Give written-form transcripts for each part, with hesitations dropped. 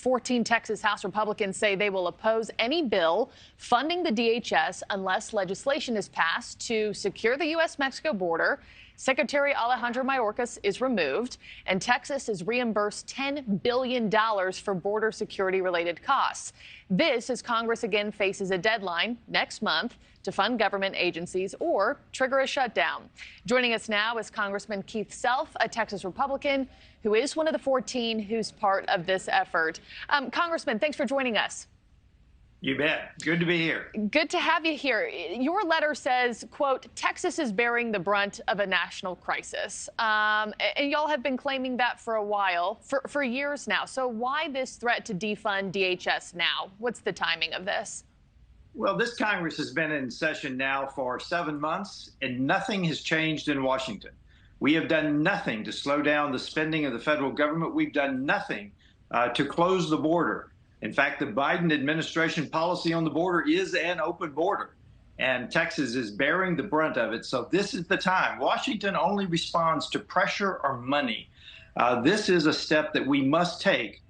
14 Texas House Republicans say they will oppose any bill funding the DHS unless legislation is passed to secure the U.S.-Mexico border. Secretary Alejandro Mayorkas is removed, and Texas is reimbursed $10 billion for border security-related costs. This as Congress again faces a deadline next month to fund government agencies or trigger a shutdown. Joining us now is Congressman Keith Self, a Texas Republican who is one of the 14 who's part of this effort. Congressman, thanks for joining us. You bet. Good to be here. Good to have you here. Your letter says, quote, Texas is bearing the brunt of a national crisis. And y'all have been claiming that for a while, for years now. So why this threat to defund DHS now? What's the timing of this? Well, this Congress has been in session now for 7 months, and nothing has changed in Washington. We have done nothing to slow down the spending of the federal government. We've done nothing to close the border. In fact, the Biden administration policy on the border is an open border, and Texas is bearing the brunt of it. So this is the time. Washington only responds to pressure or money. This is a step that we must take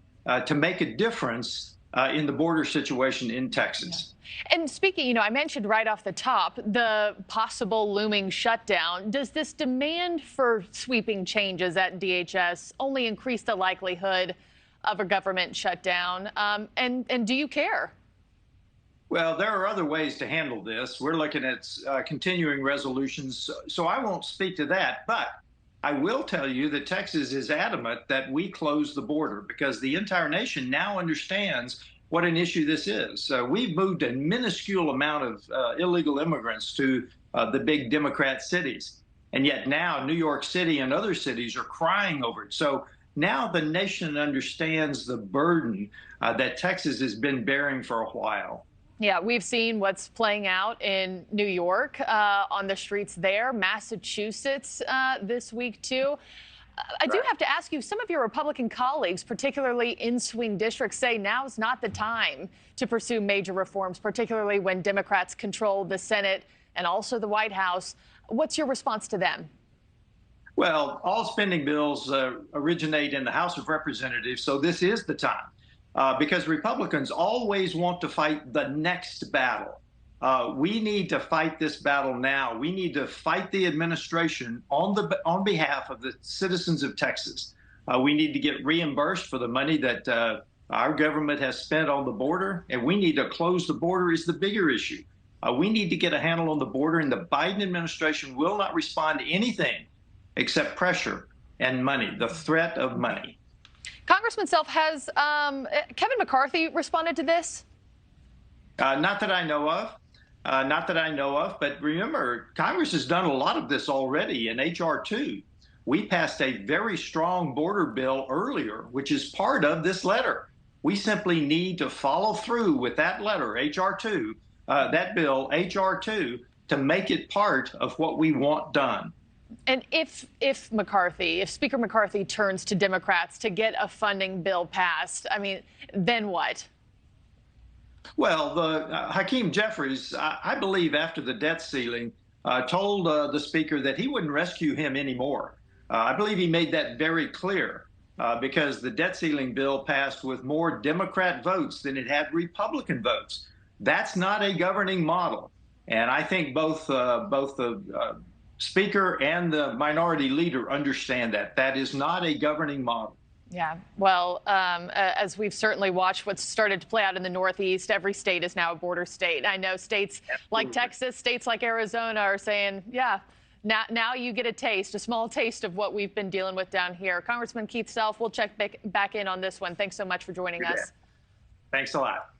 to make a difference in the border situation in Texas. Yeah. And speaking, I mentioned right off the top the possible looming shutdown. Does this demand for sweeping changes at DHS only increase the likelihood of a government shutdown? And do you care? Well, there are other ways to handle this. We're looking at continuing resolutions, so I won't speak to that. But I will tell you that Texas is adamant that we close the border because the entire nation now understands what an issue this is. We've moved a minuscule amount of illegal immigrants to the big Democrat cities. And yet now New York City and other cities are crying over it. So now the nation understands the burden that Texas has been bearing for a while. Yeah, we've seen what's playing out in New York on the streets there, Massachusetts this week, too. I do have to ask you, some of your Republican colleagues, particularly in swing districts, say now's not the time to pursue major reforms, particularly when Democrats control the Senate and also the White House. What's your response to them? Well, all spending bills originate in the House of Representatives, so this is the time because Republicans always want to fight the next battle. We need to fight this battle now. We need to fight the administration on behalf of the citizens of Texas. We need to get reimbursed for the money that our government has spent on the border, and we need to close the border is the bigger issue. We need to get a handle on the border, and the Biden administration will not respond to anything except pressure and money, the threat of money. Congressman Self, has Kevin McCarthy responded to this? Not that I know of. Not that I know of. But remember, Congress has done a lot of this already in H.R. 2. We passed a very strong border bill earlier, which is part of this letter. We simply need to follow through with that letter, H.R. 2, that bill, H.R. 2, to make it part of what we want done. And if Speaker McCarthy turns to Democrats to get a funding bill passed, I mean, then what? Well, Hakeem Jeffries, I believe after the debt ceiling, told the speaker that he wouldn't rescue him anymore. I believe he made that very clear because the debt ceiling bill passed with more Democrat votes than it had Republican votes. That's not a governing model. And I think both the Speaker and the minority leader understand that. That is not a governing model. Yeah, well, as we've certainly watched what's started to play out in the Northeast, every state is now a border state. I know states like Texas, states like Arizona are saying, yeah, now you get a small taste of what we've been dealing with down here. Congressman Keith Self, we'll check back in on this one. Thanks so much for joining us. Thanks a lot.